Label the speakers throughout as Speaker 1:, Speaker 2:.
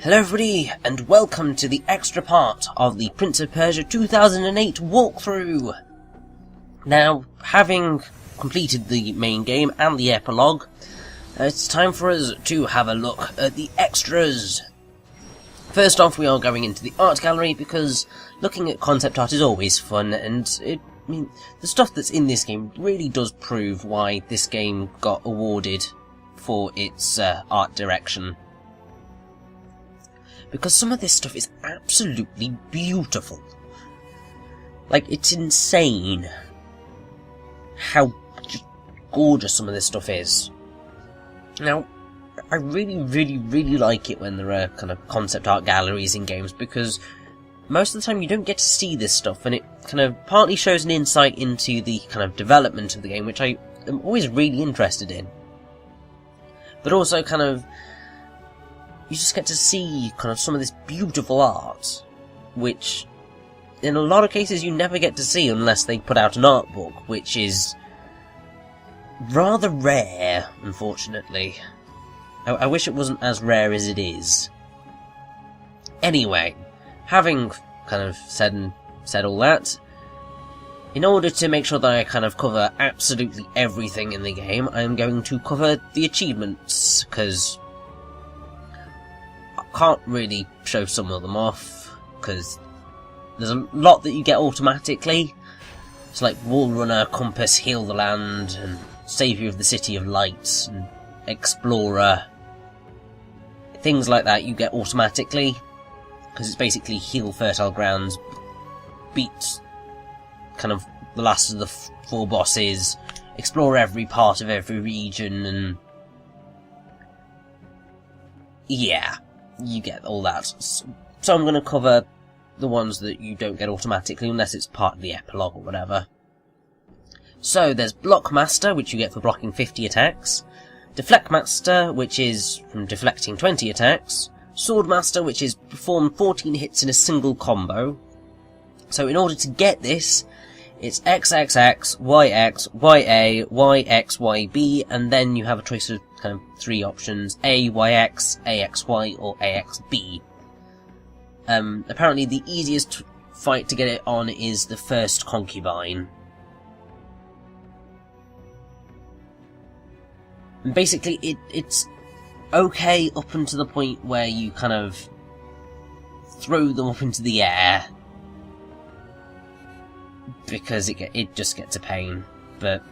Speaker 1: Hello everybody, and welcome to the extra part of the Prince of Persia 2008 walkthrough! Now, having completed the main game and the epilogue, it's time for us to have a look at the extras. First off, we are going into the art gallery because looking at concept art is always fun, and the stuff that's in this game really does prove why this game got awarded for its art direction. Because some of this stuff is absolutely beautiful. Like, it's insane how just gorgeous some of this stuff is. Now, I really like it when there are kind of concept art galleries in games, because most of the time you don't get to see this stuff, and it kind of partly shows an insight into the kind of development of the game, which I am always really interested in. But also kind of, you just get to see kind of some of this beautiful art, which in a lot of cases you never get to see unless they put out an art book, which is rather rare, unfortunately. I wish it wasn't as rare as it is. Anyway, having kind of said all that, in order to make sure that I kind of cover absolutely everything in the game, I am going to cover the achievements, because can't really show some of them off, because there's a lot that you get automatically. It's like Wall Runner, Compass, Heal the Land, and Saviour of the City of Lights, and Explorer. Things like that you get automatically, because it's basically heal fertile grounds, beat kind of the last of the four bosses, explore every part of every region, and yeah, you get all that. So I'm going to cover the ones that you don't get automatically unless it's part of the epilogue or whatever. So there's Block Master, which you get for blocking 50 attacks. Deflect Master, which is from deflecting 20 attacks. Sword Master, which is perform 14 hits in a single combo. So in order to get this, it's XXX, YX, YA, YX, YB, and then you have a choice of kind of three options: A, YX, AXY, or AXB. Apparently the easiest fight to get it on is the first concubine. And basically it's okay up until the point where you kind of throw them up into the air, because it just gets a pain. But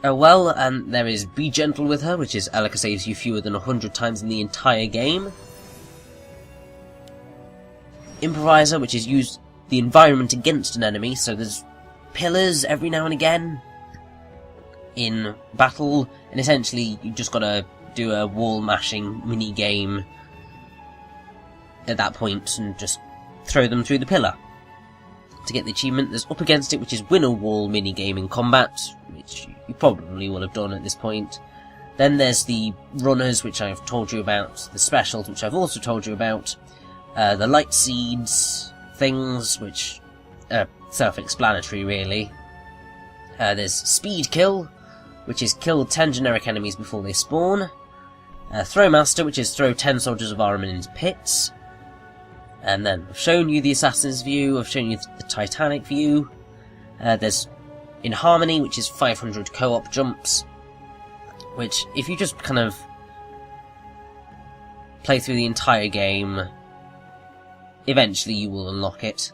Speaker 1: oh well. And there is Be Gentle with Her, which is Elika saves you fewer than 100 times in the entire game. Improviser, which is use the environment against an enemy, so there's pillars every now and again in battle, and essentially you just gotta do a wall mashing mini game at that point and just throw them through the pillar to get the achievement. There's Up Against It, which is win a wall mini-game in combat, which you probably will have done at this point. Then there's the runners, which I've told you about, the specials, which I've also told you about, the light seeds things, which are self-explanatory really. There's Speed Kill, which is kill 10 generic enemies before they spawn. Throw Master, which is throw 10 soldiers of Ahriman into pits. And then I've shown you the Assassin's view, I've shown you the Titanic view. There's In Harmony, which is 500 co-op jumps, which if you just kind of play through the entire game, eventually you will unlock it.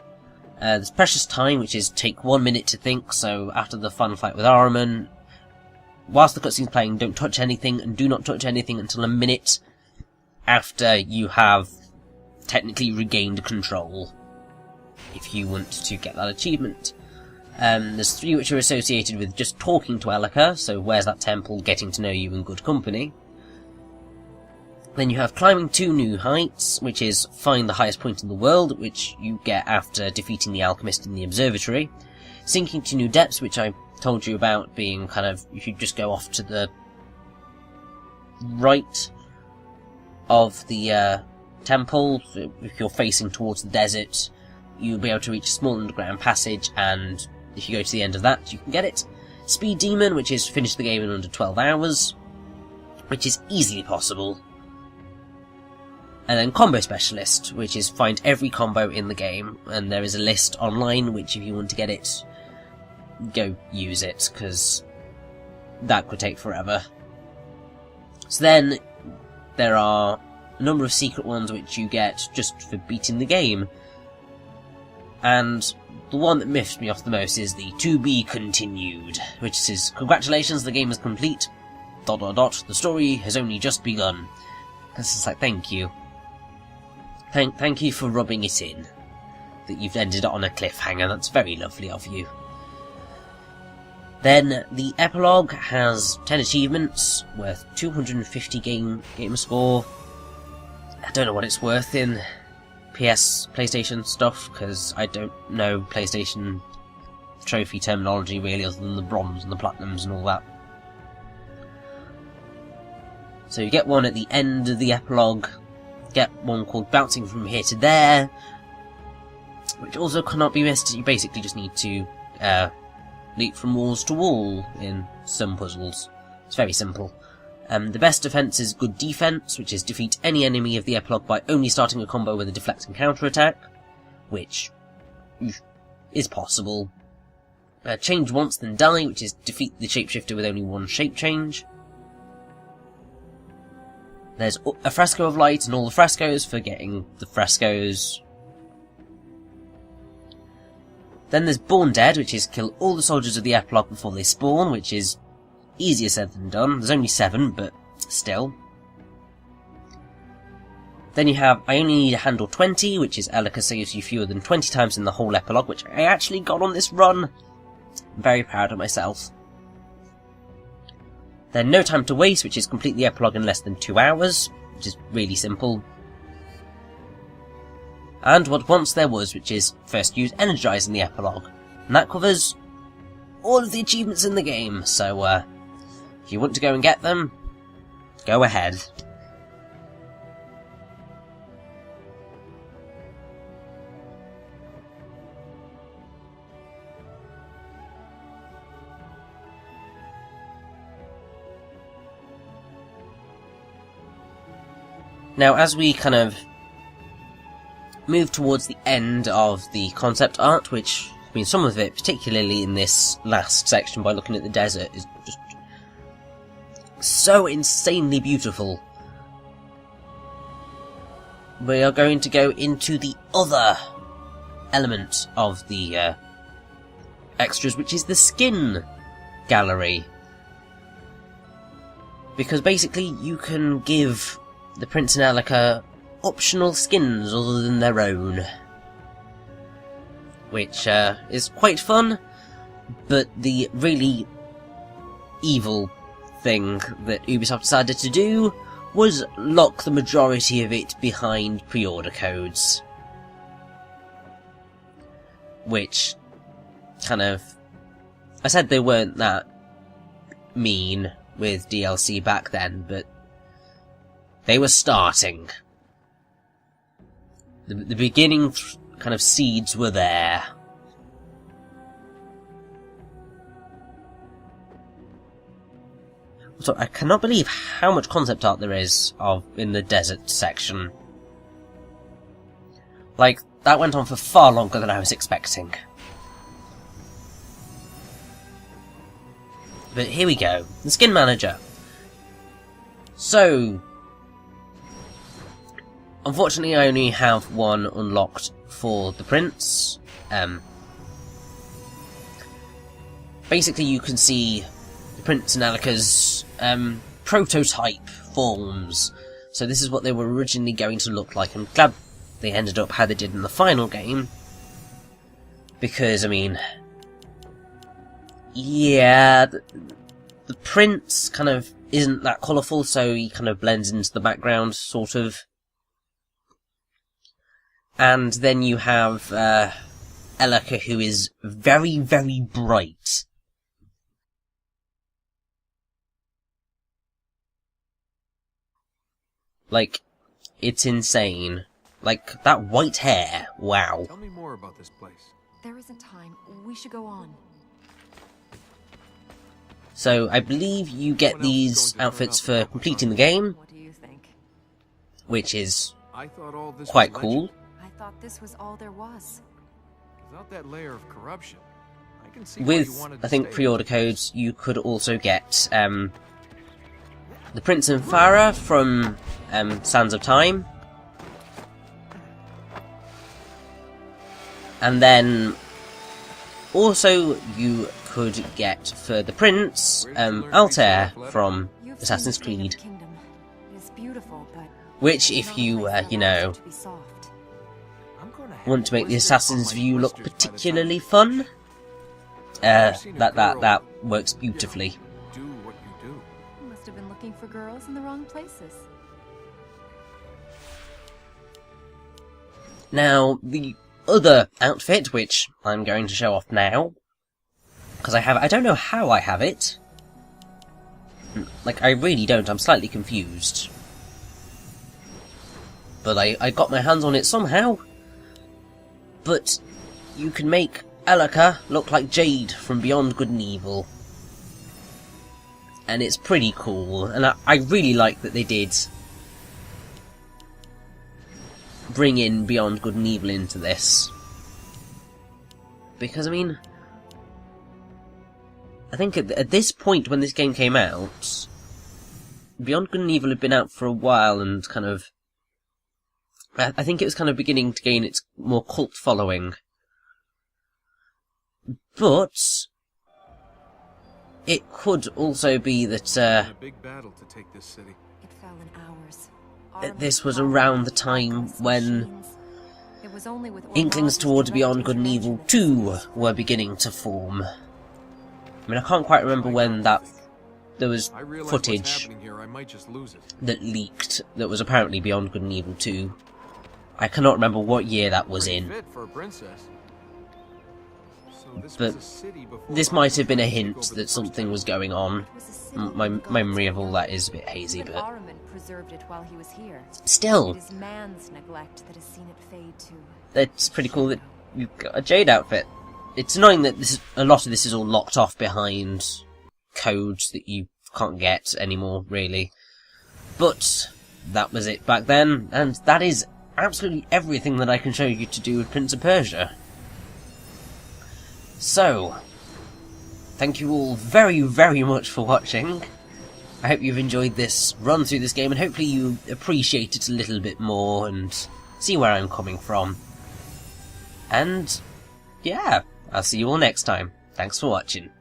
Speaker 1: There's Precious Time, which is take 1 minute to think, so after the fun fight with Ahriman, whilst the cutscene's playing, don't touch anything, and do not touch anything until a minute after you have technically regained control, if you want to get that achievement. There's 3 which are associated with just talking to Elika, so where's that temple, getting to know you in good company. Then you have Climbing 2 New Heights, which is find the highest point in the world, which you get after defeating the alchemist in the observatory. Sinking to New Depths, which I told you about being kind of, you should just go off to the right of the temple. So if you're facing towards the desert, you'll be able to reach a small underground passage, and if you go to the end of that, you can get it. Speed Demon, which is finish the game in under 12 hours, which is easily possible. And then Combo Specialist, which is find every combo in the game, and there is a list online which, if you want to get it, go use it, because that could take forever. So then, there are a number of secret ones which you get just for beating the game. And the one that miffed me off the most is the "To Be Continued," which says, "Congratulations, the game is complete, ... the story has only just begun." It's just like, thank you. Thank you for rubbing it in, that you've ended it on a cliffhanger. That's very lovely of you. Then the epilogue has 10 achievements worth 250 game score. I don't know what it's worth in PlayStation stuff, because I don't know PlayStation trophy terminology really, other than the bronze and the platinums and all that. So you get one at the end of the epilogue. Get one called Bouncing From Here to There, which also cannot be missed. You basically just need to leap from walls to wall in some puzzles. It's very simple. The best defense is Good Defense, which is defeat any enemy of the epilogue by only starting a combo with a deflect and counter attack, which is possible. Change Once Then Die, which is defeat the shapeshifter with only one shape change. There's a Fresco of Light and all the frescoes for getting the frescoes. Then there's Born Dead, which is kill all the soldiers of the epilogue before they spawn, which is easier said than done. There's only 7, but still. Then you have I Only Need to Handle 20, which is Elika saves you fewer than 20 times in the whole epilogue, which I actually got on this run. I'm very proud of myself. Then No Time to Waste, which is complete the epilogue in less than 2 hours, which is really simple. And What Once There Was, which is first use Energize in the epilogue. And that covers all of the achievements in the game, so if you want to go and get them, go ahead. Now, as we kind of move towards the end of the concept art, which, I mean, some of it, particularly in this last section by looking at the desert, is just so insanely beautiful. We are going to go into the other element of the extras, which is the skin gallery. Because basically you can give the Prince and Elika optional skins other than their own, which is quite fun, but the really evil thing that Ubisoft decided to do was lock the majority of it behind pre-order codes, which kind of, I said they weren't that mean with DLC back then, but they were starting. The beginning kind of seeds were there. So I cannot believe how much concept art there is in the desert section. Like, that went on for far longer than I was expecting. But here we go. The Skin Manager. So, unfortunately, I only have one unlocked for the Prince. Basically, you can see the Prince and Elika's prototype forms. So this is what they were originally going to look like. I'm glad they ended up how they did in the final game. Because, I mean, yeah, the Prince kind of isn't that colourful, so he kind of blends into the background, sort of. And then you have Elika, who is very, very bright. Like, it's insane. Like, that white hair, wow.
Speaker 2: Tell me more about this place.
Speaker 3: There isn't time. We should go on.
Speaker 1: So, I believe you get these outfits for completing the game.
Speaker 3: What do you think?
Speaker 1: Which is
Speaker 2: I thought all this
Speaker 1: quite
Speaker 2: was
Speaker 1: cool.
Speaker 2: legend.
Speaker 3: I thought this was all there was.
Speaker 2: Without that layer of corruption, I can see why you
Speaker 1: With,
Speaker 2: wanted
Speaker 1: I
Speaker 2: to
Speaker 1: think,
Speaker 2: stay.
Speaker 1: pre-order codes, you could also get the Prince and Farah from Sands of Time. And then also you could get for the Prince, Altair from
Speaker 3: You've
Speaker 1: Assassin's
Speaker 3: seen the state of
Speaker 1: Creed.
Speaker 3: the kingdom. It is beautiful, but
Speaker 1: Which,
Speaker 3: it's
Speaker 1: if
Speaker 3: not a
Speaker 1: you,
Speaker 3: place that
Speaker 1: you
Speaker 3: allows
Speaker 1: know,
Speaker 3: it to be soft.
Speaker 2: I'm gonna have
Speaker 1: want to make the
Speaker 2: blisters on
Speaker 1: Assassin's
Speaker 2: my
Speaker 1: view look
Speaker 2: blisters by the time
Speaker 1: particularly
Speaker 2: it's
Speaker 1: fun,
Speaker 2: finished. I've never seen a girl,
Speaker 1: that works beautifully.
Speaker 2: do what you do.
Speaker 3: You must have been looking for girls in the wrong places.
Speaker 1: Now, the other outfit, which I'm going to show off now, because I don't know how I have it. Like, I really don't, I'm slightly confused. But I got my hands on it somehow. But you can make Elika look like Jade from Beyond Good and Evil. And it's pretty cool, and I really like that they did bring in Beyond Good and Evil into this. Because, I mean, I think at this point when this game came out, Beyond Good and Evil had been out for a while and kind of... I think it was kind of beginning to gain its more cult following. But it could also be that
Speaker 2: A big battle to take this city.
Speaker 3: It fell in hours.
Speaker 1: this was around the time when inklings towards Beyond Good and Evil 2 were beginning to form. I mean, I can't quite remember when there was
Speaker 2: I realize
Speaker 1: footage
Speaker 2: what's happening here. I might just lose it.
Speaker 1: that leaked that was apparently Beyond Good and Evil 2. I cannot remember what year that was
Speaker 2: Pretty
Speaker 1: in.
Speaker 2: fit for a princess. So this
Speaker 1: But
Speaker 2: was a city before
Speaker 1: this might have been a
Speaker 2: Ahriman took
Speaker 1: hint
Speaker 2: over the
Speaker 1: that
Speaker 2: first
Speaker 1: something
Speaker 2: time.
Speaker 1: was going on. My memory of all that is a bit hazy,
Speaker 3: Even
Speaker 1: but
Speaker 3: Ahriman preserved it while he was here.
Speaker 1: still,
Speaker 3: It is man's neglect that has seen it fade to.
Speaker 1: it's pretty cool that you've got a Jade outfit. It's annoying that a lot of this is all locked off behind codes that you can't get anymore, really. But that was it back then, and that is absolutely everything that I can show you to do with Prince of Persia. So, thank you all very, very much for watching. I hope you've enjoyed this run through this game, and hopefully you appreciate it a little bit more and see where I'm coming from. And, yeah, I'll see you all next time. Thanks for watching.